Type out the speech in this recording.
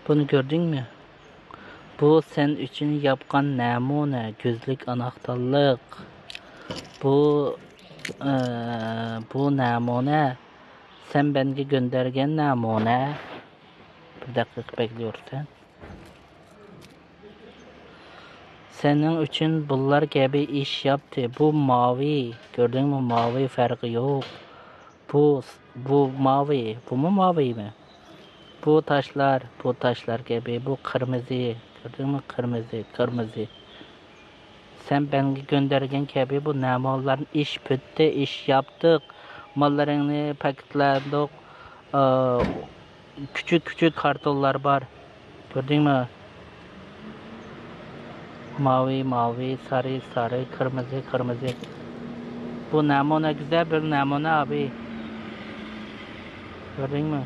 Bunu gördün mü? Bu sen için yapkan namune, gözlük anahtarlık. Bu bu namune sen bence göndergen namune. Bir dakika bekliyorsan. Senin için bunlar gibi iş yaptı. Bu mavi. Gördün mü mavi farkı yok. Bu mavi. Bu mu mavi mi? Bu taşlar gibi. Bu kırmızı. Gördün mü kırmızı. Sen beni göndergen gibi bu namalların iş bitti, iş yaptık. Mallarını paketledik. Küçük kartonlar var. Gördün mü? Mavi, sarı, kırmızı. Bu namune güzel bir namune abi. Gördün mü?